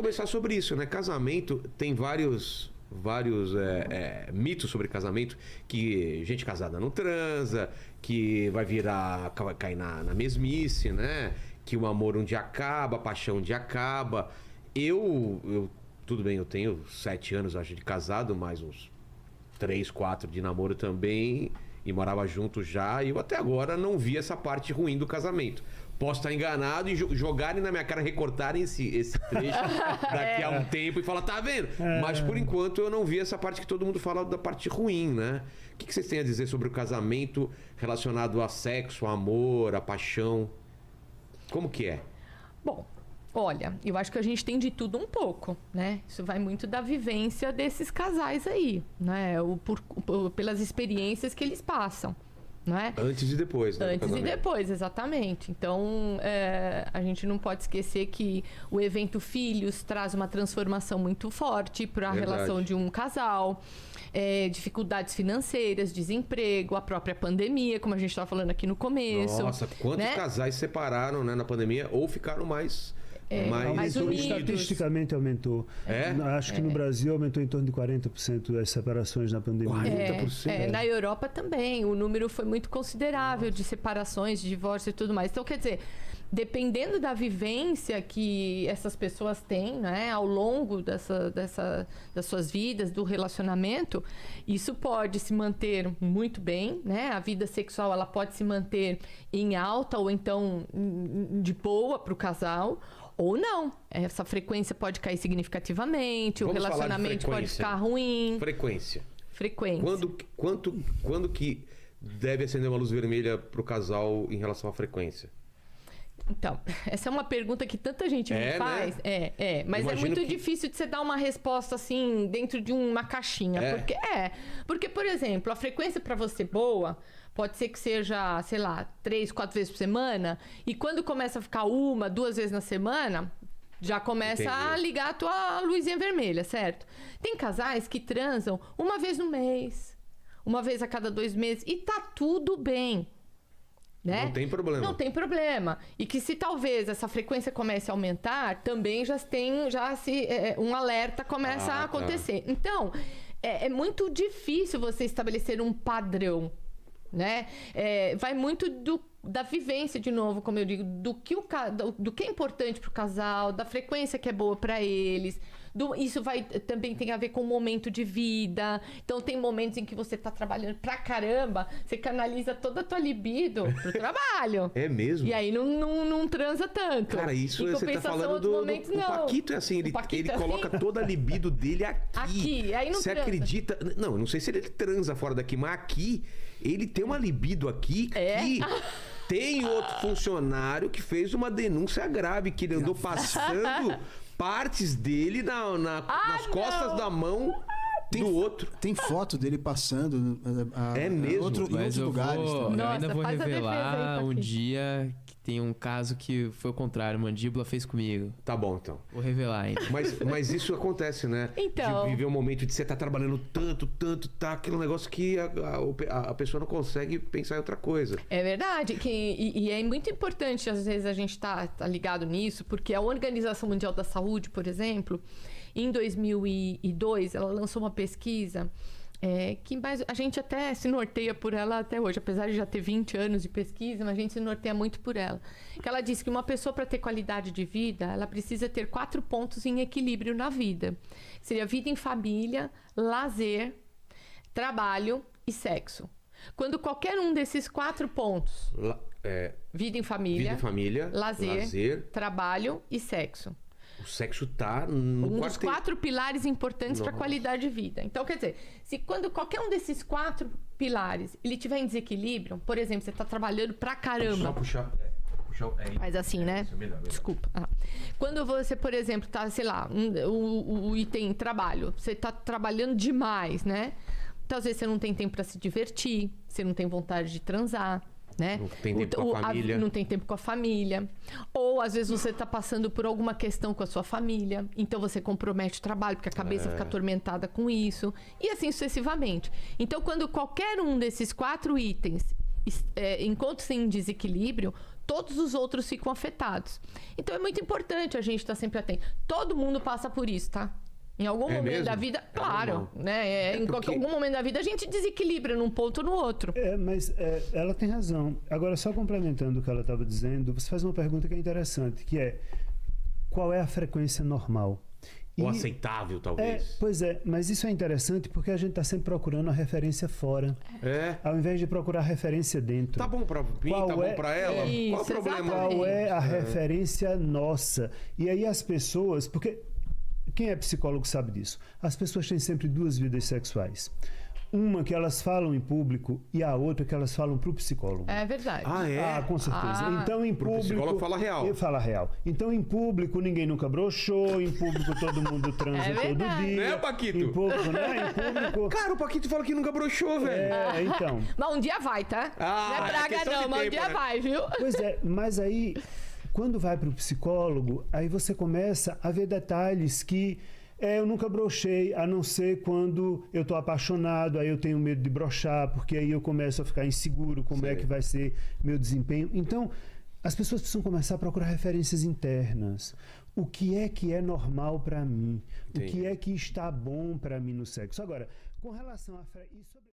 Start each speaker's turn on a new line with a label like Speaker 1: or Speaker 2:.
Speaker 1: começar sobre isso, né? Casamento tem vários mitos sobre casamento, que gente casada não transa, que vai cair na mesmice, né? Que o amor um dia acaba, a paixão um dia acaba. Tudo bem, eu tenho 7 anos, acho, de casado, mais uns 3, 4 de namoro também, e morava junto já, e eu até agora não vi essa parte ruim do casamento. Posso estar enganado e jogarem na minha cara, recortarem esse trecho daqui a um tempo e falar, tá vendo? Mas por enquanto eu não vi essa parte que todo mundo fala da parte ruim, né? O que vocês têm a dizer sobre o casamento relacionado a sexo, a amor, a paixão? Como que é?
Speaker 2: Bom, olha, eu acho que a gente tem de tudo um pouco, né? Isso vai muito da vivência desses casais aí, né? Pelas experiências que eles passam, né?
Speaker 1: Antes e depois, né?
Speaker 2: Antes e depois, exatamente. Então, a gente não pode esquecer que o evento Filhos traz uma transformação muito forte para a relação de um casal. Dificuldades financeiras, desemprego, a própria pandemia, como a gente estava falando aqui no começo.
Speaker 1: Nossa, quantos casais se separaram, né, na pandemia ou ficaram mais
Speaker 2: unidos.
Speaker 3: Estatisticamente aumentou. Acho que no Brasil aumentou em torno de 40% as separações na pandemia.
Speaker 1: 40%?
Speaker 2: Na Europa também. O número foi muito considerável de separações, de divórcio e tudo mais. Então, quer dizer, dependendo da vivência que essas pessoas têm, né, ao longo das suas vidas, do relacionamento, isso pode se manter muito bem, né? A vida sexual, ela pode se manter em alta ou então de boa para o casal, ou não. Essa frequência pode cair significativamente, o relacionamento pode ficar ruim.
Speaker 1: Frequência. Quando que deve acender uma luz vermelha para o casal em relação à frequência?
Speaker 2: Então, essa é uma pergunta que tanta gente me faz. Né? Mas é muito difícil de você dar uma resposta assim, dentro de uma caixinha. Porque, por exemplo, a frequência para você boa pode ser que seja, sei lá, 3, 4 vezes por semana. E quando começa a ficar 1, 2 vezes na semana, já começa a ligar a tua luzinha vermelha, certo? Tem casais que transam 1 vez no mês, 1 vez a cada 2 meses, e tá tudo bem. Né?
Speaker 1: Não tem problema.
Speaker 2: Não tem problema. E que se talvez essa frequência comece a aumentar, também um alerta começa a acontecer. Então, é muito difícil você estabelecer um padrão, né? Vai muito da vivência, de novo, como eu digo, do que é importante para o casal, da frequência que é boa para eles. Isso também tem a ver com o momento de vida. Então, tem momentos em que você tá trabalhando pra caramba, você canaliza toda a tua libido pro trabalho.
Speaker 1: É mesmo?
Speaker 2: E aí não transa tanto.
Speaker 1: Cara, isso você tá falando do Paquito, é assim, ele coloca toda a libido dele aqui.
Speaker 2: Aí não
Speaker 1: você
Speaker 2: transa.
Speaker 1: Acredita? Não sei se ele transa fora daqui, mas aqui, ele tem uma libido aqui que... Tem outro funcionário que fez uma denúncia grave, que ele andou passando partes dele nas costas da mão do outro.
Speaker 4: Tem foto dele passando
Speaker 1: mesmo?
Speaker 4: Em outros lugares.
Speaker 5: Eu ainda vou revelar
Speaker 2: aí,
Speaker 5: um dia que tem um caso que foi o contrário. Mandíbula fez comigo.
Speaker 1: Tá bom, então.
Speaker 5: Vou revelar ainda.
Speaker 1: Mas isso acontece, né?
Speaker 2: Então...
Speaker 1: De viver um momento de você tá trabalhando tanto, tá aquele negócio que a pessoa não consegue pensar em outra coisa.
Speaker 2: É verdade. E é muito importante, às vezes, a gente tá ligado nisso, porque a Organização Mundial da Saúde, por exemplo, em 2002, ela lançou uma pesquisa que a gente até se norteia por ela até hoje, apesar de já ter 20 anos de pesquisa, mas a gente se norteia muito por ela. Que ela diz que uma pessoa, para ter qualidade de vida, ela precisa ter 4 pontos em equilíbrio na vida. Seria vida em família, lazer, trabalho e sexo. Quando qualquer um desses 4 pontos, vida em família, lazer, trabalho e sexo,
Speaker 1: o sexo tá no
Speaker 2: um dos 4 pilares importantes para a qualidade de vida. Então, quer dizer, se quando qualquer um desses 4 pilares ele tiver em desequilíbrio, por exemplo, você tá trabalhando pra caramba.
Speaker 1: Só puxar.
Speaker 2: Faz assim, né?
Speaker 1: Melhor.
Speaker 2: Desculpa. Quando você, por exemplo, tá, sei lá, o item trabalho, você tá trabalhando demais, né? Então, às vezes você não tem tempo para se divertir, você não tem vontade de transar. Né?
Speaker 1: Não tem tempo com a família.
Speaker 2: Não tem tempo com a família. Ou às vezes você está passando por alguma questão com a sua família, então você compromete o trabalho, porque a cabeça fica atormentada com isso, e assim sucessivamente. Então, quando qualquer um desses 4 itens encontra-se em desequilíbrio, todos os outros ficam afetados. Então é muito importante a gente estar sempre atento. Todo mundo passa por isso, tá? Em algum momento
Speaker 1: mesmo?
Speaker 2: da vida, claro,
Speaker 1: normal.
Speaker 2: né? Em
Speaker 1: porque-
Speaker 2: algum momento da vida a gente desequilibra num ponto ou no outro.
Speaker 3: Mas ela tem razão. Agora, só complementando o que ela estava dizendo, você faz uma pergunta que é interessante, que é: qual é a frequência normal?
Speaker 1: Ou aceitável, talvez.
Speaker 3: Pois é, mas isso é interessante porque a gente está sempre procurando a referência fora, ao invés de procurar a referência dentro.
Speaker 1: Tá bom pra mim,
Speaker 3: Qual
Speaker 1: tá bom
Speaker 3: é-
Speaker 1: pra ela?
Speaker 2: Isso,
Speaker 1: Qual o problema?
Speaker 2: exatamente.
Speaker 3: Qual é a referência nossa? E aí as pessoas, porque quem é psicólogo sabe disso, as pessoas têm sempre duas vidas sexuais. Uma que elas falam em público e a outra que elas falam para o psicólogo.
Speaker 2: É verdade.
Speaker 1: Ah, é?
Speaker 3: Ah, com certeza.
Speaker 2: Ah.
Speaker 3: Então, em
Speaker 1: Pro
Speaker 3: público...
Speaker 1: psicólogo fala real.
Speaker 3: Ele fala real. Então, em público, ninguém nunca broxou. Em público, todo mundo transa
Speaker 2: É
Speaker 3: todo
Speaker 2: verdade.
Speaker 3: dia.
Speaker 1: Né, Paquito?
Speaker 3: Em público, né? Em público...
Speaker 1: Cara, o Paquito fala que nunca broxou, velho.
Speaker 3: Então...
Speaker 2: Mas um dia vai, tá?
Speaker 1: Ah,
Speaker 2: não é
Speaker 1: é
Speaker 2: praga
Speaker 1: questão de
Speaker 2: não, mas um
Speaker 1: tempo,
Speaker 2: dia
Speaker 1: né?
Speaker 2: vai, viu?
Speaker 3: Pois é, mas aí, quando vai para o psicólogo, aí você começa a ver detalhes que eu nunca brochei, a não ser quando eu tô apaixonado, aí eu tenho medo de brochar, porque aí eu começo a ficar inseguro, como é que vai ser meu desempenho. Então, as pessoas precisam começar a procurar referências internas. O que é normal para mim?
Speaker 1: Entendi.
Speaker 3: O que é que está bom para mim no sexo? Agora, com relação a...